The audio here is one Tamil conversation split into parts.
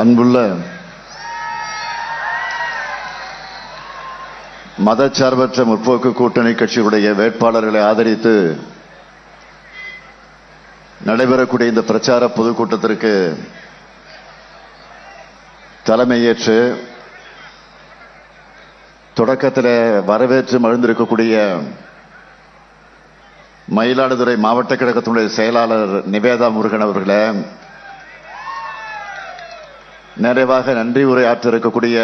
அன்புள்ள மதச்சார்பற்ற முற்போக்கு கூட்டணி கட்சிகளுடைய வேட்பாளர்களை ஆதரித்து நடைபெறக்கூடிய இந்த பிரச்சார பொதுக்கூட்டத்திற்கு தலைமையேற்று தொடக்கத்தில் வரவேற்று மகிழ்ந்திருக்கக்கூடிய மயிலாடுதுறை மாவட்ட கழகத்தினுடைய செயலாளர் நிவேதா முருகன் அவர்களே, நிறைவாக நன்றி உரையாற்ற இருக்கக்கூடிய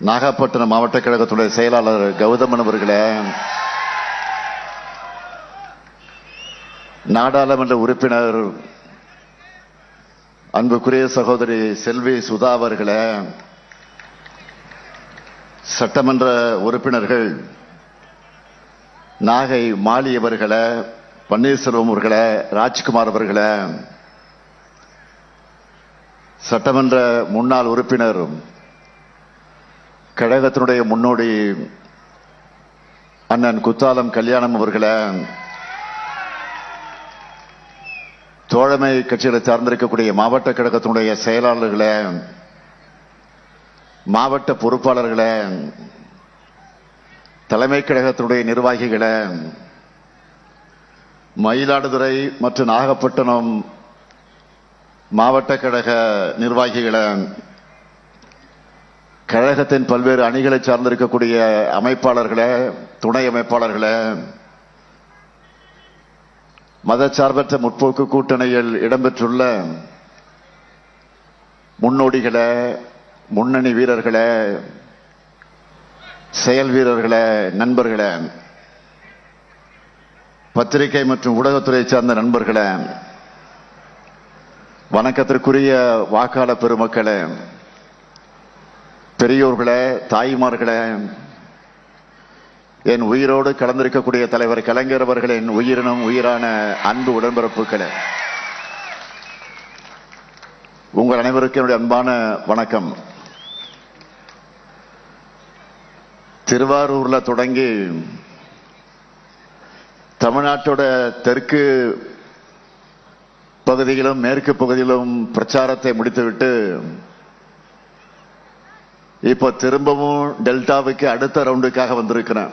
நாகப்பட்டினம் மாவட்ட கழகத்துடைய செயலாளர் கௌதமன் அவர்களே, நாடாளுமன்ற உறுப்பினர் அன்புக்குரிய சகோதரி செல்வி சுதா அவர்களே, சட்டமன்ற உறுப்பினர்கள் நாகை மாலி அவர்களே, பன்னீர்செல்வம் அவர்களே, ராஜ்குமார் அவர்களே, சட்டமன்ற முன்னாள் உறுப்பினர் கழகத்தினுடைய முன்னோடி அண்ணன் குத்தாலம் கல்யாணம் அவர்களே, தோழமை கட்சிகளை சார்ந்திருக்கக்கூடிய மாவட்ட கழகத்தினுடைய செயலாளர்களே, மாவட்ட பொறுப்பாளர்களே, தலைமை கழகத்தினுடைய நிர்வாகிகளே, மயிலாடுதுறை மற்றும் நாகப்பட்டினம் மாவட்ட கழக நிர்வாகிகளே, கழகத்தின் பல்வேறு அணிகளை சார்ந்திருக்கக்கூடிய அமைப்பாளர்களே, துணை அமைப்பாளர்களே, மதச்சார்பற்ற முற்போக்கு கூட்டணியில் இடம்பெற்றுள்ள முன்னோடிகளே, முன்னணி வீரர்களே, செயல் வீரர்களே, நண்பர்களே, பத்திரிகை மற்றும் ஊடகத்துறை சார்ந்த நண்பர்களே, வணக்கத்திற்குரிய வாக்காளர் பெருமக்களே, பெரியோர்களே, தாய்மார்களே, என் உயிரோடு கலந்திருக்கக்கூடிய தலைவர் கலைஞர் அவர்களின் உயிரினும் உயிரான அன்பு உடன்பிறப்புகளே, உங்கள் அனைவருக்கும் என்னுடைய அன்பான வணக்கம். திருவாரூர்ல தொடங்கி தமிழ்நாட்டோட தெற்கு பகுதியிலும் மேற்கு பகுதியிலும் பிரச்சாரத்தை முடித்துவிட்டு இப்போ திரும்பவும் டெல்டாவுக்கு அடுத்த ரவுண்டுக்காக வந்திருக்கிறேன்.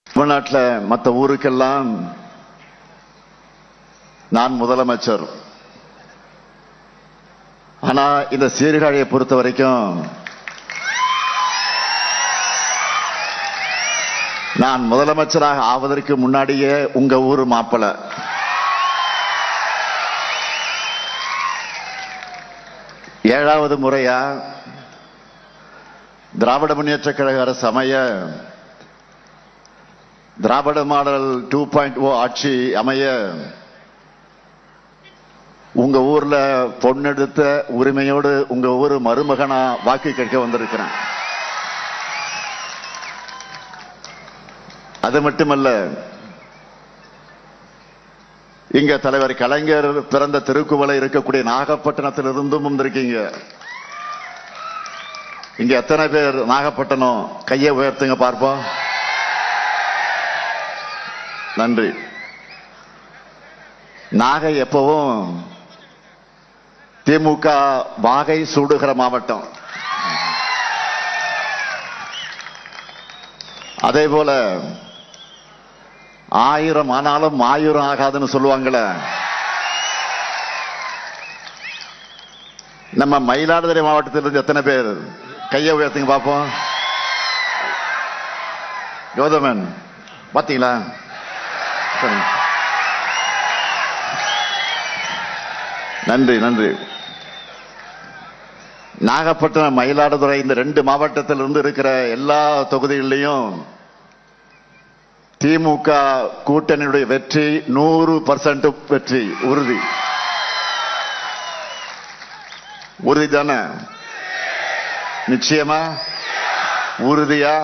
தமிழ்நாட்டில் மற்ற ஊருக்கெல்லாம் நான் முதலமைச்சர். ஆனா இந்த சீர்காழியை பொறுத்த வரைக்கும் நான் முதலமைச்சராக ஆவதற்கு முன்னாடியே உங்க ஊர் மாப்பிள. ஏழாவது முறையா திராவிட முன்னேற்ற கழக அரசு அமைய, திராவிட மாடல் 2.0 ஆட்சி அமைய உங்க ஊர்ல பொண்ணெடுத்த உரிமையோடு உங்க ஊர் மருமகனா வாக்கு கேட்க வந்திருக்கிறேன். அது மட்டுமல்ல, இங்க தலைவர் கலைஞர் பிறந்த திருக்குவளை இருக்கக்கூடிய நாகப்பட்டினத்திலிருந்தும் வந்திருக்கீங்க. இங்க எத்தனை பேர் நாகப்பட்டினம்? கையை உயர்த்துங்க பார்ப்போம். நன்றி. நாகை எப்பவும் திமுக வாகை சூடுகிற மாவட்டம். அதே போல 1000 ஆனாலும் 1000 ஆகாதுன்னு சொல்லுவாங்களே, நம்ம மயிலாடுதுறை மாவட்டத்திலிருந்து எத்தனை பேர்? கையை உயர்த்துங்க பார்ப்போம். கௌதமன் பாத்தீங்களா? நன்றி நன்றி. நாகப்பட்டினம், மயிலாடுதுறை இந்த 2 மாவட்டத்திலிருந்து இருக்கிற எல்லா தொகுதிகளிலையும் திமுக கூட்டணியுடைய வெற்றி 100% வெற்றி உறுதி. உறுதிதானே? நிச்சயமா? உறுதியா?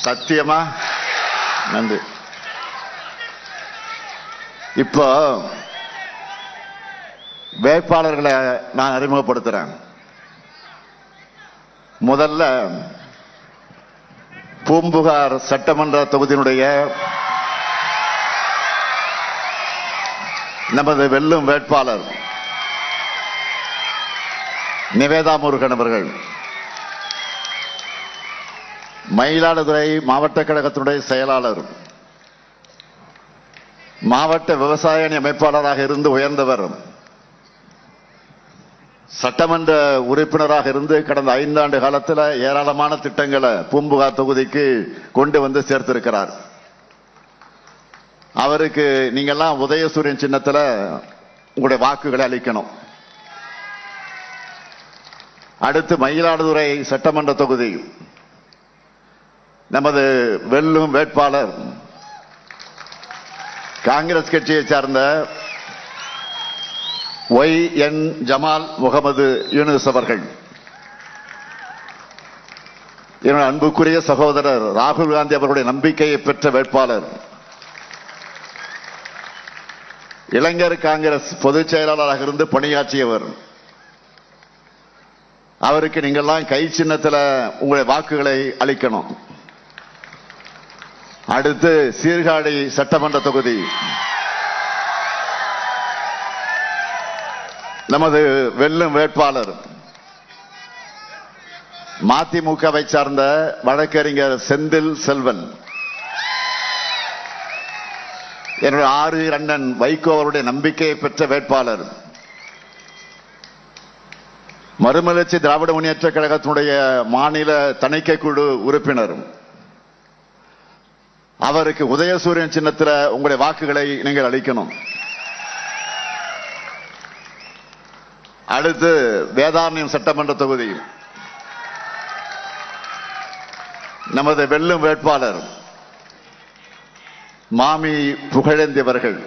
சத்தியமா? நன்றி. இப்போ வேட்பாளர்களை நான் அறிமுகப்படுத்துறேன். முதல்ல பூம்புகார் சட்டமன்ற தொகுதியினுடைய நமது வெல்லும் வேட்பாளர் நிவேதா முருகன் அவர்கள், மயிலாடுதுறை மாவட்ட கழகத்தினுடைய செயலாளர், மாவட்ட விவசாய அணி அமைப்பாளராக இருந்து உயர்ந்தவர், சட்டமன்ற உறுப்பினராக இருந்து கடந்த 5 ஆண்டு காலத்தில் ஏராளமான திட்டங்களை பூம்புகார் தொகுதிக்கு கொண்டு வந்து சேர்த்திருக்கிறார். அவருக்கு நீங்கெல்லாம் உதயசூரியன் சின்னத்தில் உங்களுடைய வாக்குகளை அளிக்கணும். அடுத்து மயிலாடுதுறை சட்டமன்ற தொகுதி நமது வெல்லும் வேட்பாளர் காங்கிரஸ் கட்சியை சார்ந்த YN ஜமால் முகமது யூனுஸ் அவர்கள், என்னுடைய அன்புக்குரிய சகோதரர் ராகுல் காந்தி அவர்களுடைய நம்பிக்கையை பெற்ற வேட்பாளர், இளைஞர் காங்கிரஸ் பொதுச் செயலாளராக இருந்து பணியாற்றியவர். அவருக்கு நீங்கள்லாம் கை சின்னத்தில் உங்களுடைய வாக்குகளை அளிக்கணும். அடுத்து சீர்காழி சட்டமன்ற தொகுதி நமது வெல்லும் வேட்பாளர் மதிமுகவை சார்ந்த வழக்கறிஞர் செந்தில் செல்வன், என்னுடைய 6 அண்ணன் வைகோ அவருடைய நம்பிக்கையை பெற்ற வேட்பாளர், மறுமலர்ச்சி திராவிட முன்னேற்ற கழகத்தினுடைய மாநில தணிக்கை குழு உறுப்பினர். அவருக்கு உதயசூரியன் சின்னத்தில் உங்களுடைய வாக்குகளை நீங்கள் அளிக்கணும். அடுத்து வேதாரண்யம் சட்டமன்ற தொகுதி நமது வெல்லும் வேட்பாளர் மாமி புகழேந்தி அவர்கள்,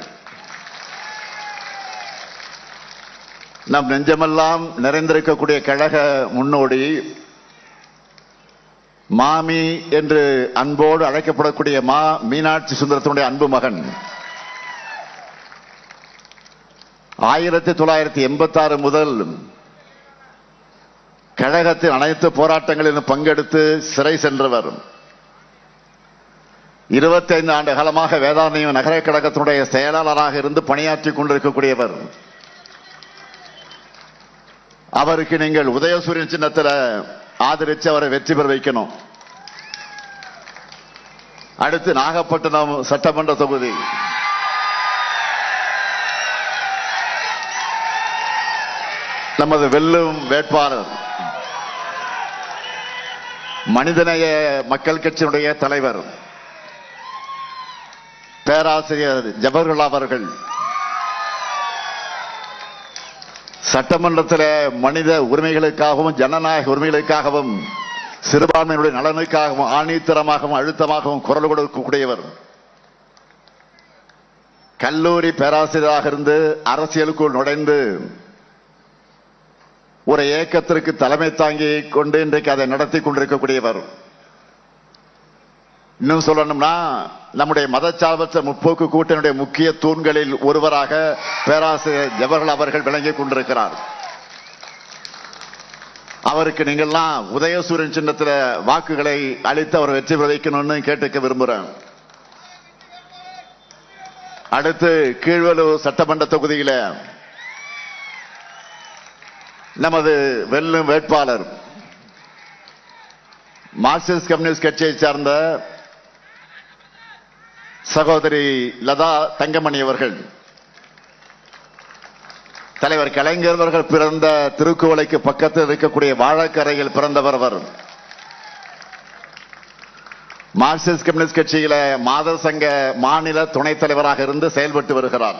நம் நெஞ்சமெல்லாம் நிறைந்திருக்கக்கூடிய கழக முன்னோடி, மாமி என்று அன்போடு அழைக்கப்படக்கூடிய மீனாட்சி சுந்தரத்தினுடைய அன்பு மகன், 1986 முதல் கழகத்தின் அனைத்து போராட்டங்களிலும் பங்கெடுத்து சிறை சென்றவர், 25 ஆண்டு காலமாக வேதாரண்யம் நகர கழகத்தினுடைய செயலாளராக இருந்து பணியாற்றிக் கொண்டிருக்கக்கூடியவர். அவருக்கு நீங்கள் உதயசூரியன் சின்னத்தில் ஆதரித்து அவரை வெற்றி பெற வைக்கணும். அடுத்து நாகப்பட்டினம் சட்டமன்ற தொகுதி நமது வெல்லும் வேட்பாளர் மனிதநேய மக்கள் கட்சியினுடைய தலைவர் பேராசிரியர் ஜவஹர்லால் அவர்கள், சட்டமன்றத்தில் மனித உரிமைகளுக்காகவும் ஜனநாயக உரிமைகளுக்காகவும் சிறுபான்மையினுடைய நலனுக்காகவும் ஆணித்தரமாகவும் அழுத்தமாகவும் குரல் கொடுக்கக்கூடியவர். கல்லூரி பேராசிரியராக இருந்து அரசியலுக்குள் நுழைந்து ஒரு இயக்கத்திற்கு தலைமை தாங்கி கொண்டு இன்றைக்கு அதை நடத்தி கொண்டிருக்கக்கூடியவர். இன்னும் சொல்லணும்னா நம்முடைய மதச்சார்பற்ற முற்போக்கு கூட்டணியுடைய முக்கிய தூண்களில் ஒருவராக பேராசிரியர் ஜவஹர்லால் அவர்கள் விளங்கிக் கொண்டிருக்கிறார். அவருக்கு நீங்கள்லாம் உதயசூரியன் சின்னத்தில் வாக்குகளை அளித்து அவர் வெற்றி பெற வைக்கணும்னு கேட்டுக்க விரும்புகிறேன். அடுத்து கீழ்வலூர் சட்டமன்ற தொகுதியில் நமது வெல்லும் வேட்பாளர் மார்க்சிஸ்ட் கம்யூனிஸ்ட் கட்சியை சார்ந்த சகோதரி லதா தங்கமணி அவர்கள், தலைவர் கலைஞர் அவர்கள் பிறந்த திருக்குவளைக்கு பக்கத்தில் இருக்கக்கூடிய வாழக்கரையில் பிறந்தவர் அவர். மார்க்சிஸ்ட் கம்யூனிஸ்ட் கட்சியில மாதர் சங்க மாநில துணைத் தலைவராக இருந்து செயல்பட்டு வருகிறார்.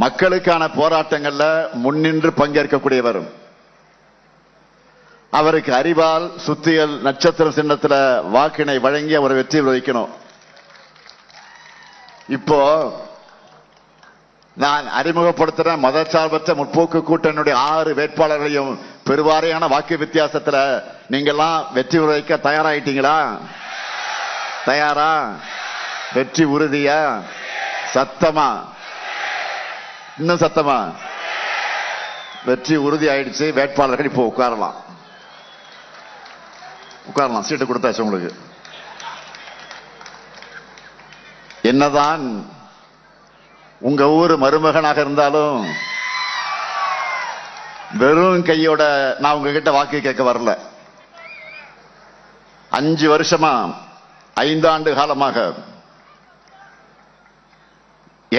மக்களுக்கான போராட்டங்கள்ல முன்னின்று பங்கேற்கக்கூடியவர். அவருக்கு அறிவால் சுத்தியல் நட்சத்திர சின்னத்தில் வாக்கினை வழங்கி அவரை வெற்றி வைக்கணும். இப்போ நான் அறிமுகப்படுத்துற மதச்சார்பற்ற முற்போக்கு கூட்டணியுடைய 6 வேட்பாளர்களையும் பெருவாரியான வாக்கு வித்தியாசத்தில் நீங்கெல்லாம் வெற்றி வைக்க தயாராயிட்டீங்களா? தயாரா? வெற்றி உறுதியா? சத்தமா? இன்னும் சத்தமா? வெற்றி உறுதி ஆயிடுச்சு. வேட்பாளர்கள் இப்போ உட்காரலாம். உட்காரலாம், சீட்டு கொடுத்தாச்சு உங்களுக்கு. என்னதான் உங்க ஊர் மருமகனாக இருந்தாலும் வெறும் கையோட நான் உங்ககிட்ட வாக்கு கேட்க வரல. 5 வருஷமா 5 ஆண்டு காலமாக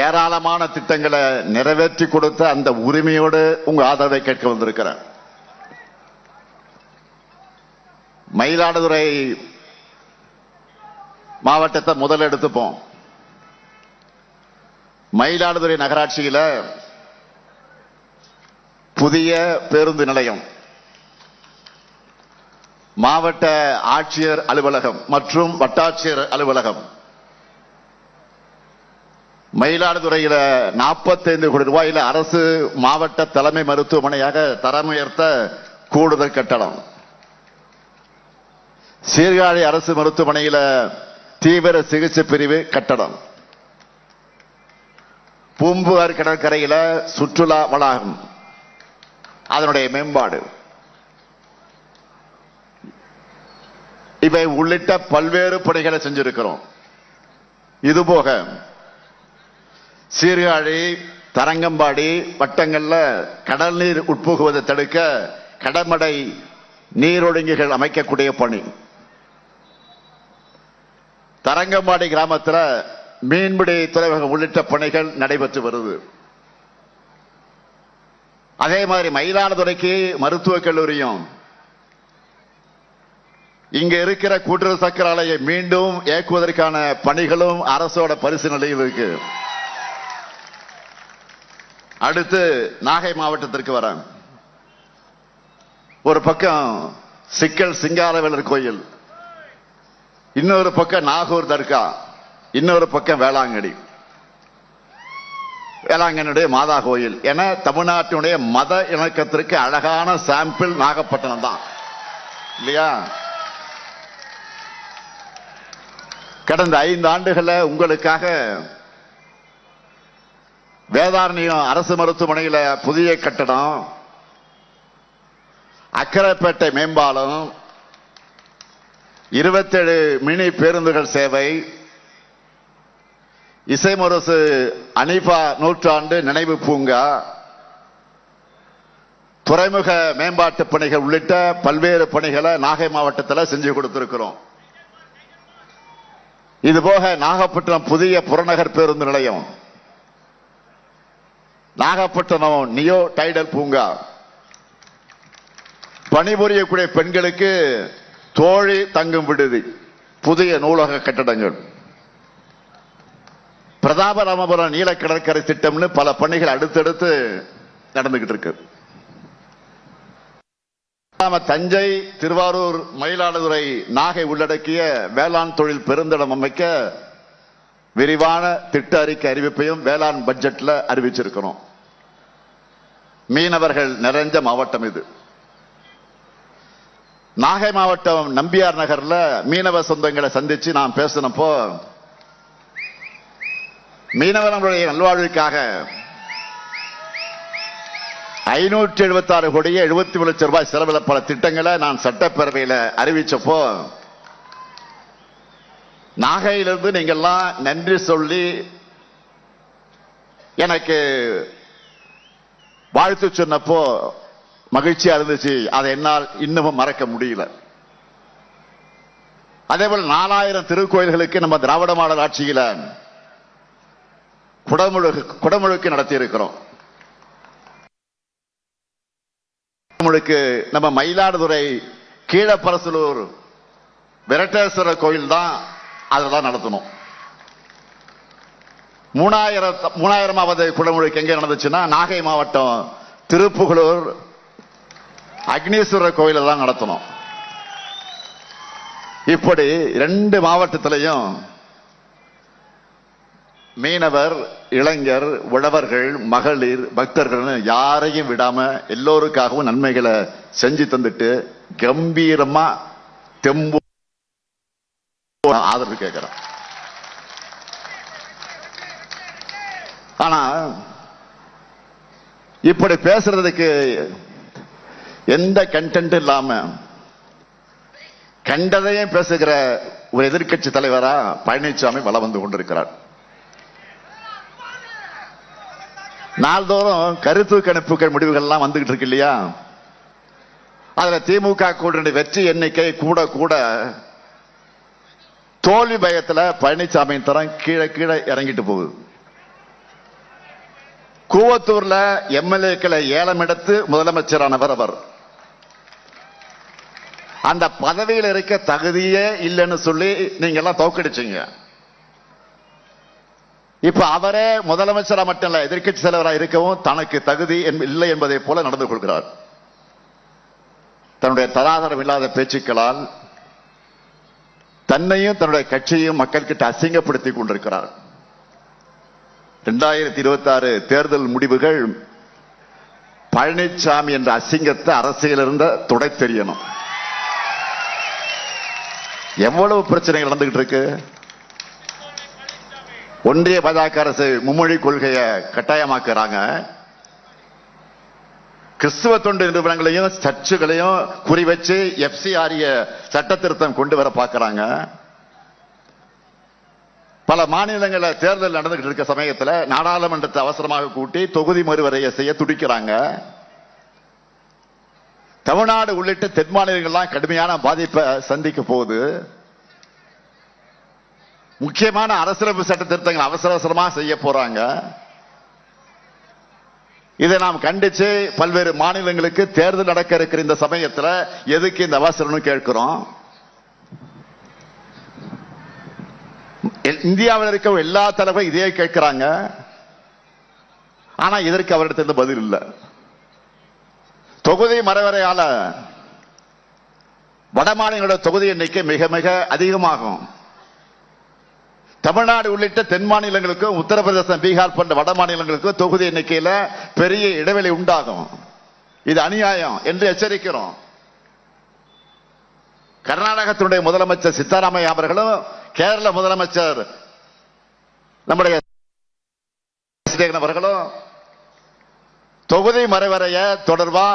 ஏராளமான திட்டங்களை நிறைவேற்றி கொடுத்த அந்த உரிமையோடு உங்க ஆதரவை கேட்க வந்திருக்கிறேன். மயிலாடுதுறை மாவட்டத்தை முதல்ல எடுத்துப்போம். மயிலாடுதுறை நகராட்சியில புதிய பேருந்து நிலையம், மாவட்ட ஆட்சியர் அலுவலகம் மற்றும் வட்டாட்சியர் அலுவலகம், மயிலாடுதுறையில 45 கோடி ரூபாயில அரசு மாவட்ட தலைமை மருத்துவமனையாக தரம் உயர்த்த கூடுதல் கட்டடம், சீர்காழி அரசு மருத்துவமனையில தீவிர சிகிச்சை பிரிவு கட்டடம், பூம்புகார் கடற்கரையில சுற்றுலா வளாகம் அதனுடைய மேம்பாடு, இவை உள்ளிட்ட பல்வேறு பணிகளை செஞ்சிருக்கிறோம். இதுபோக சீர்காழி தரங்கம்பாடி வட்டங்கள்ல கடல் நீர் உட்புகுவதை தடுக்க கடமடை நீரொழுங்கிகள் அமைக்கக்கூடிய பணி, தரங்கம்பாடி கிராமத்தில் மீன்பிடி துறைமுகம் உள்ளிட்ட பணிகள் நடைபெற்று வருது. அதே மாதிரி மயிலாடுதுறைக்கு மருத்துவக் கல்லூரியும் இங்க இருக்கிற கூட்டுறவு சக்கர ஆலையை மீண்டும் இயக்குவதற்கான பணிகளும் அரசோட பரிசீலனையில் இருக்கு. அடுத்து நாகை மாவட்டத்திற்கு வர, ஒரு பக்கம் சிக்கல் சிங்காரவேலர் கோயில், இன்னொரு பக்கம் நாகூர் தர்கா, இன்னொரு பக்கம் வேளாங்கண்ணி, வேளாங்கண்ணியுடைய மாதா கோயில் என தமிழ்நாட்டினுடைய மத இணக்கத்திற்கு அழகான சாம்பிள் நாகப்பட்டினம் தான் இல்லையா? கடந்த 5 ஆண்டுகள உங்களுக்காக வேதாரண்யம் அரசு மருத்துவமனையில புதிய கட்டடம், அக்கரைப்பேட்டை மேம்பாலம், 27 மினி பேருந்துகள் சேவை, இசைமுரசு அனிஃபா நூற்றாண்டு நினைவு பூங்கா, துறைமுக மேம்பாட்டு பணிகள் உள்ளிட்ட பல்வேறு பணிகளை நாகை மாவட்டத்தில் செஞ்சு கொடுத்திருக்கிறோம். இதுபோக நாகப்பட்டினம் புதிய புறநகர் பேருந்து நிலையம், நாகப்பட்டினம் நியோ டைடல் பூங்கா, பணிபுரியக்கூடிய பெண்களுக்கு தோழி தங்கும் விடுதி, புதிய நூலக கட்டடங்கள், பிரதாபராமபுரம் நீல கடற்கரை திட்டம்னு பல பணிகள் அடுத்தடுத்து நடந்துகிட்டு இருக்கு. தஞ்சை, திருவாரூர், மயிலாடுதுறை, நாகை உள்ளடக்கிய வேளாண் தொழில் பெருந்திடம் அமைக்க விரிவான திட்ட அறிக்கை அறிவிப்பையும் வேளாண் பட்ஜெட்ல அறிவிச்சிருக்கிறோம். மீனவர்கள் நிறைஞ்ச மாவட்டம் இது. நாகை மாவட்டம் நம்பியார் நகர்ல மீனவ சொந்தங்களை சந்திச்சு நான் பேசினப்போ, மீனவர்களுடைய நல்வாழ்வுக்காக 576 கோடியே 73 லட்சம் ரூபாய் செலவில் பல திட்டங்களை நான் சட்டப்பேரவையில் அறிவிச்சப்போ, நாகையிலிருந்து நீங்கள்லாம் நன்றி சொல்லி எனக்கு வாழ்த்து சொன்னப்போ மகிழ்ச்சியா இருந்துச்சு. அதை என்னால் இன்னமும் மறக்க முடியல. அதே போல 4000 திருக்கோயில்களுக்கு நம்ம திராவிட மாடல் ஆட்சியில குடமுழுக்கு நடத்தி இருக்கிறோம். நம்ம மயிலாடுதுறை கீழப்பரசலூர் விரட்டேஸ்வரர் கோயில் தான் அதெல்லாம் நடத்தணும். 3000வது குடமுழுக்கு எங்க நடந்துச்சுன்னா நாகை மாவட்டம் திருப்புகலூர் அக்னீஸ்வரர் கோயில தான் நடத்தணும். இப்படி 2 மாவட்டத்திலையும் மீனவர், இளைஞர், உழவர்கள், மகளிர், பக்தர்கள் யாரையும் விடாம எல்லோருக்காகவும் நன்மைகளை செஞ்சு தந்துட்டு கம்பீரமா தெம்பு ஆதரவு கேட்கிறோம். ஆனா இப்படி பேசுறதுக்கு எந்த கண்டென்ட் இல்லாம கண்டதையும் பேசுகிற ஒரு எதிர்க்கட்சி தலைவரா பழனிசாமி வலம் வந்து கொண்டிருக்கிறார். நாள்தோறும் கருத்து கணிப்புகள் முடிவுகள் வந்துகிட்டு இருக்கு இல்லையா? அதுல திமுக கூட்டணி வெற்றி எண்ணிக்கை கூட கூட தோல்வி பயத்துல பழனிசாமி தரம் கீழே கீழே இறங்கிட்டு போகுது. கூவத்தூர்ல எம்எல்ஏக்களை ஏலம் எடுத்து முதலமைச்சரானவர் அவர். அந்த பதவியில் இருக்க தகுதியே இல்லைன்னு சொல்லி நீங்க எல்லாம் தோக்கடிச்சீங்க. இப்ப அவரே முதலமைச்சரா மட்டும் இல்ல, எதிர்க்கட்சி தலைவராக இருக்கவும் தனக்கு தகுதி இல்லை என்பதை போல நடந்து கொள்கிறார். தன்னுடைய தராதரம் இல்லாத பேச்சுக்களால் தன்னையும் தன்னுடைய கட்சியையும் மக்கள் கிட்ட அசிங்கப்படுத்திக் கொண்டிருக்கிறார். 2026 தேர்தல் முடிவுகள் பழனிசாமி என்ற அசிங்கத்தை அரசியலிருந்து துடை தெரியணும். எவ்வளவு பிரச்சனைகள் நடந்துகிட்டு இருக்கு. ஒன்றிய பாஜக அரசு மும்மொழி கொள்கையை கட்டாயமாக்குறாங்க. கிறிஸ்துவ தொண்டு நிறுவனங்களையும் சர்ச்சுகளையும் குறிவச்சு FCRA சட்ட திருத்தம் கொண்டு வர பார்க்கிறாங்க. பல மாநிலங்களில் தேர்தல் நடந்துகிட்டு இருக்க சமயத்தில் நாடாளுமன்றத்தை அவசரமாக கூட்டி தொகுதி மறுவரையை செய்ய துடிக்கிறாங்க. தமிழ்நாடு உள்ளிட்ட தென் மாநிலங்கள்லாம் கடுமையான பாதிப்பை சந்திக்க போகுது. முக்கியமான அரசியலமைப்பு சட்ட திருத்தங்கள் அவசர அவசரமா செய்ய போறாங்க. இதை நாம் கண்டிச்சு பல்வேறு மாநிலங்களுக்கு தேர்தல் நடக்க இருக்கிற இந்த சமயத்தில் எதுக்கு இந்த அவசரம் கேட்கிறோம். இந்தியாவில் இருக்க எல்லா தலைவரும் இதே கேட்கிறாங்க. ஆனா இதற்கு அவரிடத்திலிருந்து பதில் இல்லை. தொகுதி மறுவரையால வட மாநிலங்களோட தொகுதி எண்ணிக்கை மிக மிக அதிகமாகும். தமிழ்நாடு உள்ளிட்ட தென் மாநிலங்களுக்கும் உத்தரப்பிரதேசம் பீகார் போன்ற வட மாநிலங்களுக்கும் தொகுதி எண்ணிக்கையில பெரிய இடைவெளி உண்டாகும். இது அநியாயம் என்று எச்சரிக்கிறோம். கர்நாடகத்தினுடைய முதலமைச்சர் சித்தராமையா அவர்களும் கேரள முதலமைச்சர் நம்முடைய அவர்களும் தொகுதி மறுவரைய தொடர்பா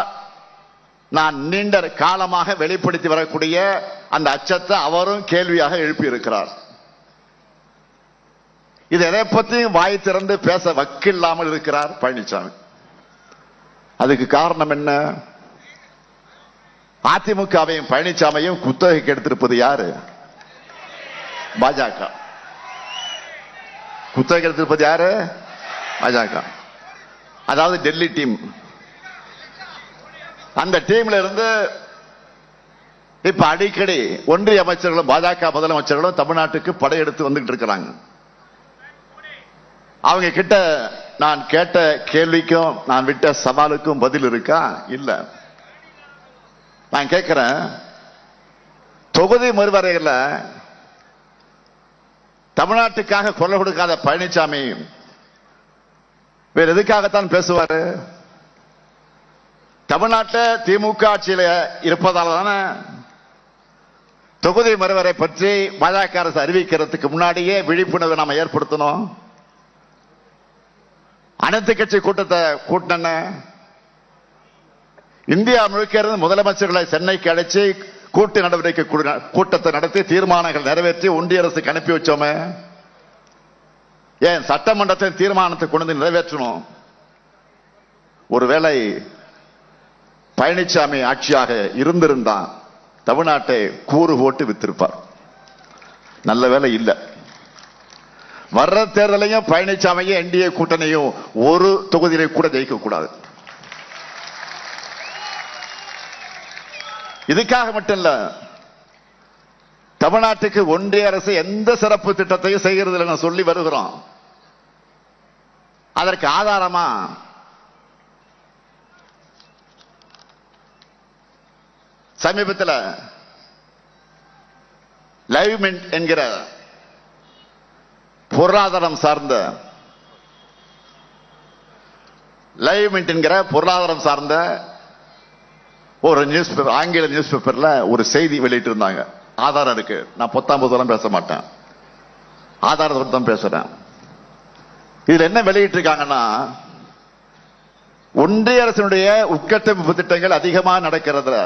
நான் நீண்ட காலமாக வெளிப்படுத்தி வரக்கூடிய அந்த அச்சத்தை அவரும் கேள்வியாக எழுப்பியிருக்கிறார். இது எதை பற்றியும் வாய் திறந்து பேச வக்கில்லாமல் இருக்கிறார் பழனிசாமி. அதுக்கு காரணம் என்ன? அதிமுகவையும் பழனிசாமியும் குத்தகைக்கு எடுத்திருப்பது யாரு? பாஜக. குத்தகை எடுத்திருப்பது யாரு? பாஜக. அதாவது டெல்லி டீம். அந்த டீம்ல இருந்து இப்ப அடிக்கடி ஒன்றிய அமைச்சர்களும் பாஜக முதலமைச்சர்களும் தமிழ்நாட்டுக்கு படையெடுத்து வந்துகிட்டு இருக்கிறாங்க. அவங்க கிட்ட நான் கேட்ட கேள்விக்கும் நான் விட்ட சவாலுக்கும் பதில் இருக்கா? இல்ல. நான் கேட்கிறேன், தொகுதி மறுவரையில் தமிழ்நாட்டுக்காக குரல் கொடுக்காத பழனிசாமி வேற எதுக்காகத்தான் பேசுவாரு? தமிழ்நாட்டில் திமுக ஆட்சியில் இருப்பதால தானே தொகுதி மறுவரை பற்றி பாஜக அரசு அறிவிக்கிறதுக்கு முன்னாடியே விழிப்புணர்வு நாம ஏற்படுத்தணும். அனைத்து கட்சி கூட்டத்தை கூட்டின இந்தியா முழுக்க இருந்து முதலமைச்சர்களை சென்னைக்கு அழைச்சி கூட்டு நடவடிக்கை கூட்டத்தை நடத்தி தீர்மானங்கள் நிறைவேற்றி ஒன்றிய அரசுக்கு அனுப்பி வச்சோமே. ஏன் சட்டமன்றத்தின் தீர்மானத்தை கொண்டு நிறைவேற்றணும்? ஒருவேளை பழனிசாமி ஆட்சியாக இருந்திருந்தான் தமிழ்நாட்டை கூறு போட்டு வித்திருப்பார். நல்ல வேலை இல்லை. வர்ற தேர்தலையும் பழனிசாமியும் என்டிஏ கூட்டணியும் ஒரு தொகுதியிலே கூட ஜெயிக்க கூடாது. இதுக்காக மட்டும் இல்ல, தமிழ்நாட்டுக்கு ஒன்றிய அரசு எந்த சிறப்பு திட்டத்தையும் செய்கிறது இல்லைன்னு சொல்லி வருகிறோம். அதற்கு ஆதாரமா சமீபத்தில் லைவ் மின்ட் என்கிற பொருளாதாரம் சார்ந்த ஒரு நியூஸ் பேப்பர், ஆங்கில நியூஸ் பேப்பர்ல ஒரு செய்தி வெளியிட்டு இருந்தாங்க. ஆதாரம் இருக்கு. நான் 19 பேச மாட்டேன், ஆதாரத்தை தான் பேசுறேன். இதுல என்ன வெளியிட்டு இருக்காங்கன்னா, ஒன்றிய அரசினுடைய உட்கட்டமைப்பு திட்டங்கள் அதிகமாக நடக்கிறதுல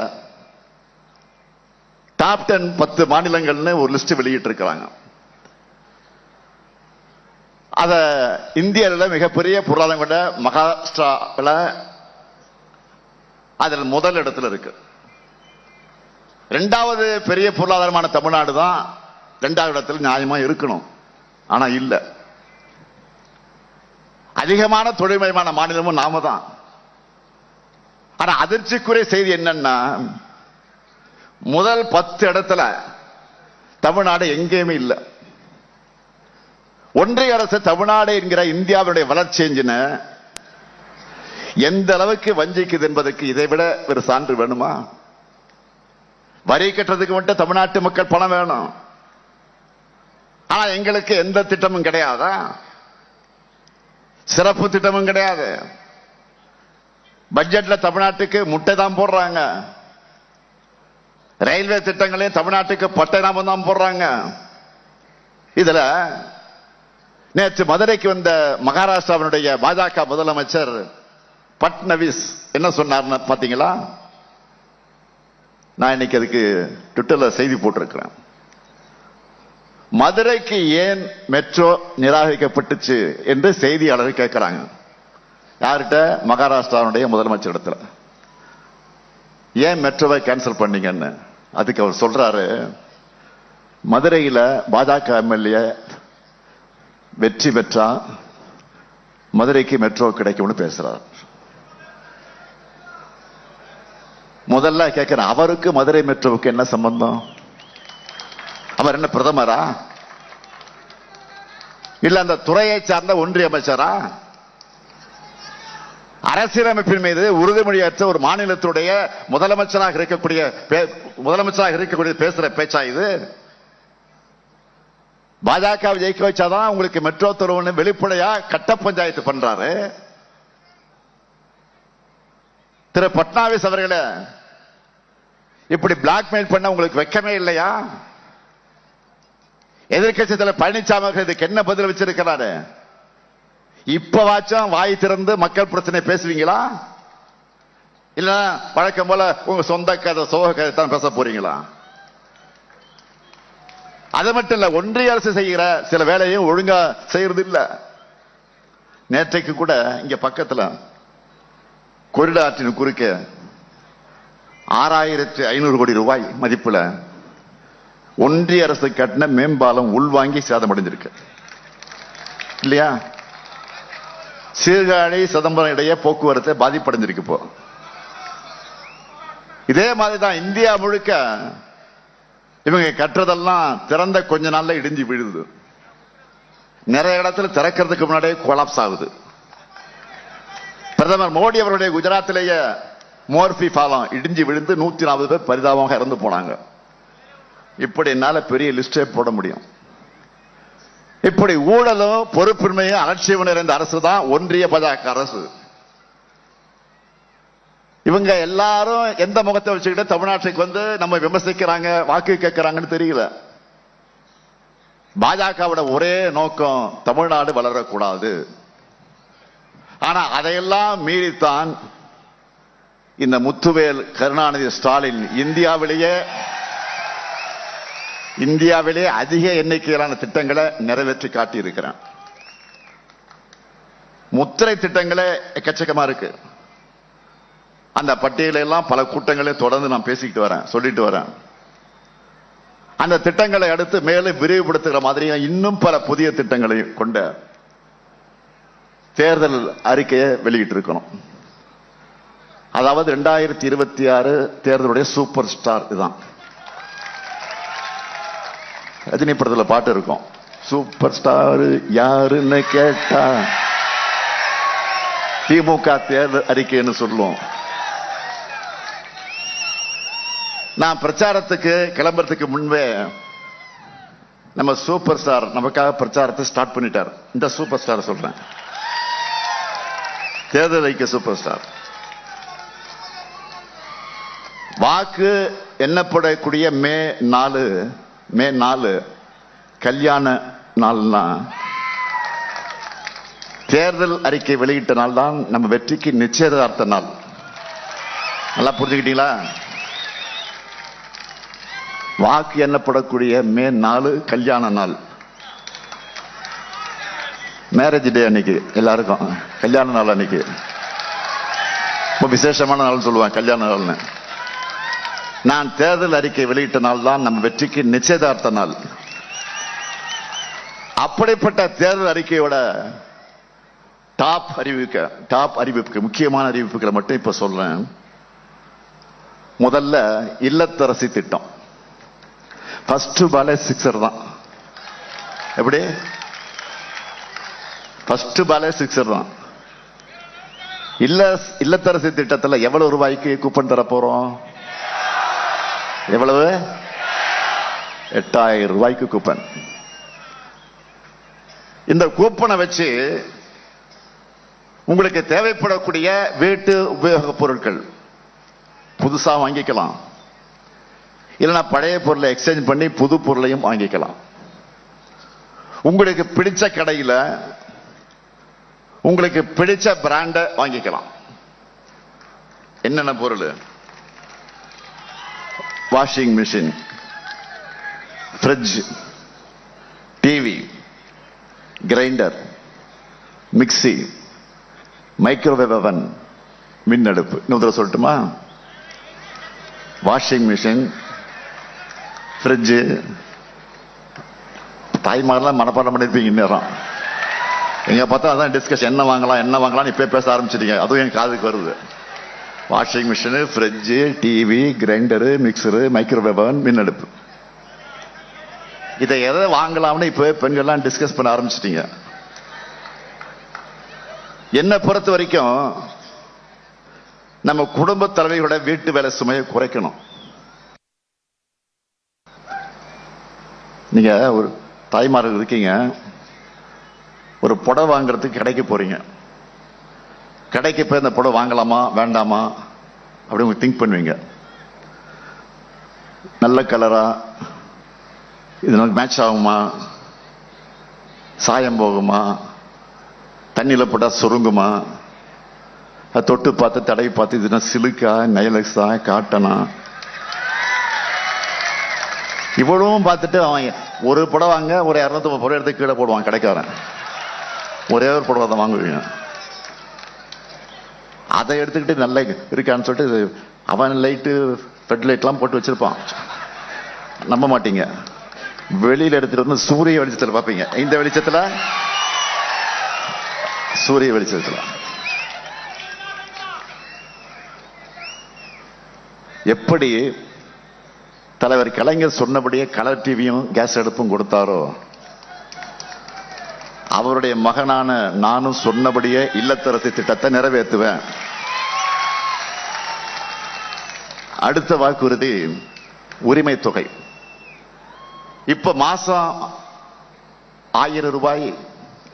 டாப் 10 10 மாநிலங்கள்னு ஒரு லிஸ்ட் வெளியிட்டு இருக்கிறாங்க. அத இந்தியாவில் மிகப்பெரிய பொருளாதாரம் கொண்ட மகாராஷ்டிராவில் அதில் முதல் இடத்துல இருக்கு. இரண்டாவது பெரிய பொருளாதாரமான தமிழ்நாடு தான் இரண்டாவது இடத்துல நியாயமா இருக்கணும். ஆனா இல்ல. அதிகமான தொழில்மயமான மாநிலமும் நாம தான். ஆனா அதிர்ச்சிக்குரிய செய்தி என்னன்னா, முதல் 10 இடத்துல தமிழ்நாடு எங்கேயுமே இல்லை. ஒன்றிய அரசு தமிழ்நாடு என்கிற இந்தியாவுடைய வளர்ச்சி என்ஜினை எந்த அளவுக்கு வஞ்சிக்குது என்பதற்கு இதை விட ஒரு சான்று வேணுமா? வரி கட்டுறதுக்கு மட்டும் தமிழ்நாட்டு மக்கள் பணம் வேணும். ஆனா எங்களுக்கு எந்த திட்டமும் கிடையாதா? சிறப்பு திட்டமும் கிடையாது. பட்ஜெட்ல தமிழ்நாட்டுக்கு முட்டை தான் போடுறாங்க. ரயில்வே திட்டங்களையும் தமிழ்நாட்டுக்கு பட்டை நாமம் தான் போடுறாங்க. இதுல நேற்று மதுரைக்கு வந்த மகாராஷ்டிராவினுடைய பாஜக முதலமைச்சர் பட்னவிஸ் என்ன சொன்னார்னு பாத்தீங்களா? நான் இன்னைக்கு அதுக்கு ட்விட்டர்ல செய்தி போட்டிருக்கிறேன். மதுரைக்கு ஏன் மெட்ரோ நிராகரிக்கப்பட்டுச்சு என்று செய்தியாளர்கள் கேட்கிறாங்க. யார்கிட்ட? மகாராஷ்டிராவுடைய முதலமைச்சர் இடத்துல. ஏன் மெட்ரோவை கேன்சல் பண்ணீங்கன்னு. அதுக்கு அவர் சொல்றாரு, மதுரையில பாஜக எம்எல்ஏ வெற்றி பெற்றா மதுரைக்கு மெட்ரோ கிடைக்கும்னு பேசுறார். முதல்ல கேட்கிறேன், அவருக்கு மதுரை மெட்ரோவுக்கு என்ன சம்பந்தம்? அவர் என்ன பிரதமரா? இல்ல அந்த துறையை சார்ந்த ஒன்றிய அமைச்சரா? அரசியலமைப்பின் மீது உறுதிமொழியற்ற ஒரு மாநிலத்துடைய முதலமைச்சராக இருக்கக்கூடிய பேசுற பேச்சா இது? பாஜக ஜெயிக்க வச்சாதான் உங்களுக்கு மெட்ரோ தருவன்னு வெளிப்படையா கட்ட பஞ்சாயத்து பண்றாரு திரு பட்னாவிஸ் அவர்களே. இப்படி பிளாக்மெயில் பண்ண உங்களுக்கு வெக்கமே இல்லையா? எதிர்கட்சி தலைவர் பழனிசாமி அவர்கள் இதுக்கு என்ன பதில் வச்சிருக்கிறாரு? இப்பவாச்சும் வாய் திறந்து மக்கள் பிரச்சனை பேசுவீங்களா? இல்ல வழக்கம் போல உங்க சொந்த கதை சோக கதை தான் பேச போறீங்களா? அது மட்டும் இல்ல, ஒன்றிய அரசு செய்கிற சில வேலையும் ஒழுங்கா செய்யறது இல்ல. நேற்றைக்கு கூட இங்க பக்கத்துல கொரிடா ஆற்றின் குறுக்கே 6500 கோடி ரூபாய் மதிப்புல ஒன்றிய அரசு கட்டின மேம்பாலம் உள்வாங்கி சேதமடைஞ்சிருக்கு இல்லையா? சீர்காழி சிதம்பரம் இடையே போக்குவரத்து பாதிப்படைஞ்சிருக்கு. இப்போ இதே மாதிரிதான் இந்தியா முழுக்க இவங்க கட்டுறதெல்லாம் திறந்த கொஞ்ச நாள்ல இடிஞ்சு விழுது. நிறைய இடத்துல திறக்கிறதுக்கு முன்னாடியே கொலாப்ஸ் ஆகுது. பிரதமர் மோடி அவருடைய குஜராத்திலேயே மோர்பி பாலம் இடிஞ்சு விழுந்து 140 பேர் பரிதாபமாக இறந்து போனாங்க. இப்படி என்னால பெரிய லிஸ்டே போட முடியும். இப்படி ஊழலும் பொறுப்பின்மையும் அலட்சியம் நிறைந்த அரசு தான் ஒன்றிய பாஜக அரசு. இவங்க எல்லாரும் எந்த முகத்தை வச்சுக்கிட்டு தமிழ்நாட்டுக்கு வந்து நம்ம விமர்சிக்கிறாங்க, வாக்கு கேட்கிறாங்கன்னு தெரியல. பாஜகவோட ஒரே நோக்கம் தமிழ்நாடு வளரக்கூடாது. ஆனா அதையெல்லாம் மீறித்தான் இந்த முத்துவேல் கருணாநிதி ஸ்டாலின் இந்தியாவிலே அதிக எண்ணிக்கையிலான திட்டங்களை நிறைவேற்றி காட்டி இருக்கிறான். முத்திரை திட்டங்களே எக்கச்சக்கமா இருக்கு. அந்த பட்டியலெல்லாம் பல கூட்டங்களே தொடர்ந்து நான் பேசிக்கிட்டு வரேன், சொல்லிட்டு வரேன். அந்த திட்டங்களை அடுத்து மேலும் விரிவுபடுத்துகிற மாதிரி இன்னும் பல புதிய திட்டங்களை கொண்ட தேர்தல் அறிக்கையை வெளியிட்டு இருக்கணும். அதாவது 2026 தேர்தலுடைய சூப்பர் ஸ்டார் இதுதான். ரஜினி படத்துல பாட்டு இருக்கும், சூப்பர் ஸ்டார் யாருன்னு கேட்டா திமுக தேர்தல் அறிக்கைன்னு சொல்லுவோம். நான் பிரச்சாரத்துக்கு கிளம்புறதுக்கு முன்பே நம்ம சூப்பர் ஸ்டார் நமக்காக பிரச்சாரத்தை ஸ்டார்ட் பண்ணிட்டார். இந்த சூப்பர் ஸ்டார் சொல்றேன், தேர்தல் அறிக்கை சூப்பர் ஸ்டார். வாக்கு எண்ணப்படக்கூடிய மே 4 கல்யாண நாள்னா தேர்தல் அறிக்கை வெளியிட்ட நாள் தான் நம்ம வெற்றிக்கு நிச்சயதார்த்த நாள். நல்லா புரிஞ்சுக்கிட்டீங்களா? வாக்கு எண்ணப்படக்கூடிய மே 4 கல்யாண நாள், மேரேஜ் டே அன்னைக்கு, எல்லாருக்கும் கல்யாண நாள் அன்னைக்கு ரொம்ப விசேஷமான நாள் சொல்லுவாங்க கல்யாண நாள்னு. நான் தேர்தல் அறிக்கை வெளியிட்ட நாள் தான் நம்ம வெற்றிக்கு நிச்சயதார்த்த நாள். அப்படிப்பட்ட தேர்தல் அறிக்கையோட டாப் அறிவிப்பு முக்கியமான அறிவிப்புகளை மட்டும் இப்ப சொல்றேன். முதல்ல இல்லத்தரசி திட்டம். ஃபர்ஸ்ட் பாலே சிக்ஸர் தான். எப்படி? ஃபர்ஸ்ட் பாலே சிக்ஸர் தான். இல்லத்தரசி திட்டத்துல எவ்வளவு ரூபாய்க்கு கூப்பன் தர போறோம்? எவ்வளவு? 8000 ரூபாய்க்கு கூப்பன். இந்த கூப்பனை வச்சு உங்களுக்கு தேவைப்படக்கூடிய வீட்டு உபயோக பொருட்கள் புதுசா வாங்கிக்கலாம், இல்லைன்னா பழைய பொருளை எக்ஸ்சேஞ்ச் பண்ணி புது பொருளையும் வாங்கிக்கலாம். உங்களுக்கு பிடிச்ச கடையில் உங்களுக்கு பிடிச்ச பிராண்ட வாங்கிக்கலாம். என்னென்ன பொருள்? Washing machine, fridge, TV, grinder, mixie, microwave அவன், மின் அடுப்பு. இன்னொரு சொல்லட்டுமா? வாஷிங் மிஷின், ஃப்ரிட்ஜ், தாய்மாரெல்லாம் மனப்பாடம் பண்ணிருப்பீங்க. நேரம் எங்க பார்த்தா அதான் டிஸ்கஷன். என்ன வாங்கலாம் இப்ப பேச ஆரம்பிச்சிட்டீங்க. அதுவும் என் காதுக்கு வருது. Washing machine, fridge, TV, grinder, mixture, microwave அவன், மின் அடுப்பு. இதை எதை வாங்கலாம்னு இப்ப பெண்கள்லாம் டிஸ்கஸ் பண்ண ஆரம்பிச்சிட்டீங்க. என்னை பொறுத்த வரைக்கும் நம்ம குடும்ப தலைவியோட வீட்டு வேலை சுமையை குறைக்கணும். நீங்க ஒரு தாய்மார்கள் இருக்கீங்க, ஒரு புடவை வாங்குறதுக்கு கடைக்கு போறீங்க. கடைக்கு போய் இந்த புடவை வாங்கலாமா வேண்டாமா அப்படி உங்களுக்கு திங்க் பண்ணுவீங்க. நல்ல கலரா, இது நமக்கு மேட்ச் ஆகுமா, சாயம் போகுமா, தண்ணியில் போட்டா சுருங்குமா, தொட்டு பார்த்து தடவி பார்த்து இதுனா சிலுக்கா, நைலக்ஸா, காட்டனா, இவ்வளவும் பார்த்துட்டு அவன் ஒரு புடவை வாங்க ஒரு 250 புடவை எடுத்து கீழே போடுவான் கடைக்காரன். ஒரே ஒரு புடவை தான் வாங்குவீங்க. அதை எடுத்துக்கிட்டு நல்ல இருக்கான்னு சொல்லிட்டு அவன் லைட்டு ஃபெட் லைட்லாம் போட்டு வச்சிருப்பான். நம்ப மாட்டீங்க. வெளியில எடுத்துட்டு வந்து சூரிய வெளிச்சத்தில் பார்ப்பீங்க. இந்த வெளிச்சத்துல, சூரிய வெளிச்சத்துல எப்படி தலைவர் கலைஞர் சொன்னபடியே கலர் டிவியும் கேஸ் அடுப்பும் கொடுத்தாரோ, அவருடைய மகனான நானும் சொன்னபடியே இல்லத்தரசி திட்டத்தை நிறைவேற்றுவேன். அடுத்த வாக்குறுதி உரிமை தொகை. இப்ப மாசம் 1000 ரூபாய்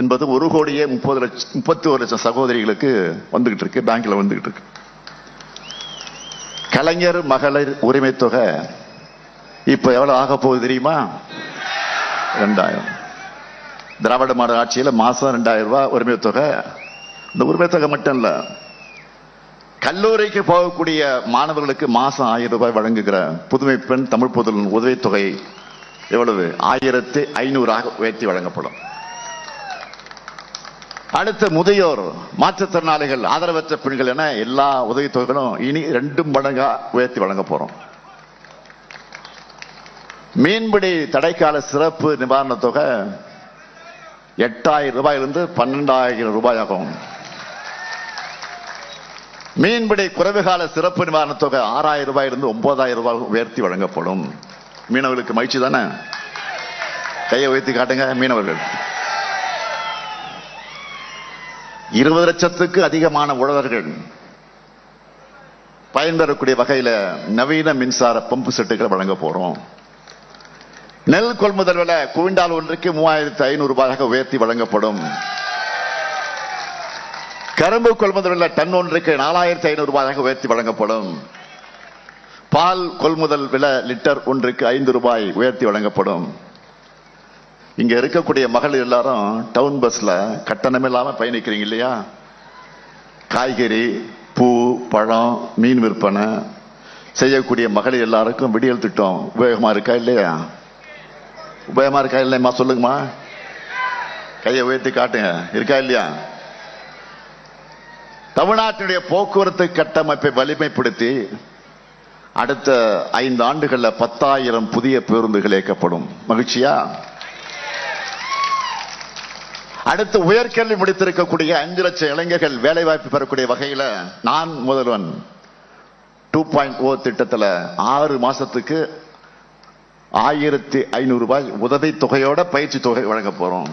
என்பது 1,31 லட்சம் சகோதரிகளுக்கு வந்துகிட்டு இருக்கு, பேங்க்ல வந்துகிட்டு இருக்கு. கலைஞர் மகளிர் உரிமை தொகை இப்ப எவ்வளவு ஆக போகுது தெரியுமா? 2000. திராவிட மாடல் ஆட்சியில் மாசம் 2000 ரூபாய் உரிமை தொகை. இந்த உரிமை தொகை மட்டும் இல்ல, கல்லூரிக்கு போகக்கூடிய மாணவர்களுக்கு மாசம் 1000 ரூபாய் வழங்குகிற புதுமை பெண் தமிழ் புதல்வன் உதவித்தொகை எவ்வளவு? 1500 உயர்த்தி வழங்கப்படும். அடுத்த முதியோர், மாற்றுத்திறனாளிகள், ஆதரவற்ற பெண்கள் என எல்லா உதவித்தொகைகளும் இனி 2 மடங்கா உயர்த்தி வழங்க போறோம். மீன்பிடி தடைக்கால சிறப்பு நிவாரண தொகை 8000 ரூபாயிலிருந்து 12000 ரூபாய் ஆகும். மீன்பிடி குறைவுகால சிறப்பு நிவாரண தொகை 6000 ரூபாயிலிருந்து 9000 ரூபாய் உயர்த்தி வழங்கப்படும். மீனவர்களுக்கு மகிழ்ச்சி தானே? கையை உயர்த்தி காட்டுங்க மீனவர்கள். 20 லட்சத்துக்கு அதிகமான உழவர்கள் பயன்பெறக்கூடிய வகையில நவீன மின்சார பம்பு செட்டுகளை வழங்க போறோம். நெல் கொள்முதல் விலை குவிண்டால் ஒன்றுக்கு 3500 ரூபாயாக உயர்த்தி வழங்கப்படும். கரும்பு கொள்முதல் விலை டன் ஒன்றுக்கு 4500 ரூபாயாக உயர்த்தி வழங்கப்படும். பால் கொள்முதல் விலை லிட்டர் ஒன்றுக்கு 5 ரூபாய் உயர்த்தி வழங்கப்படும். இங்க இருக்கக்கூடிய மகளிர் எல்லாரும் டவுன் பஸ்ல கட்டணம் இல்லாம பயணிக்கிறீங்க இல்லையா? காய்கறி, பூ, பழம், மீன் விற்பனை, செய்யக்கூடிய மகளிர் எல்லாருக்கும் விடியல் திட்டம் உபயோகமா இருக்கா இல்லையா? உபயோகமா இருக்கா இல்லையம்மா? சொல்லுங்கம்மா, கையை உயர்த்தி காட்டுங்க. இருக்கா இல்லையா? தமிழ்நாட்டினுடைய போக்குவரத்து கட்டமைப்பை வலிமைப்படுத்தி அடுத்த 5 ஆண்டுகள்ல 10,000 புதிய பேருந்துகள் இயக்கப்படும். மகிழ்ச்சியா? அடுத்து உயர்கல்வி முடித்திருக்கக்கூடிய 5 லட்சம் இளைஞர்கள் வேலை வாய்ப்பு பெறக்கூடிய வகையில நான் முதல்வன் 2.0 திட்டத்துல 6 மாசத்துக்கு 1,500 ரூபாய் உதவி தொகையோட பயிற்சி தொகை வழங்க போறோம்.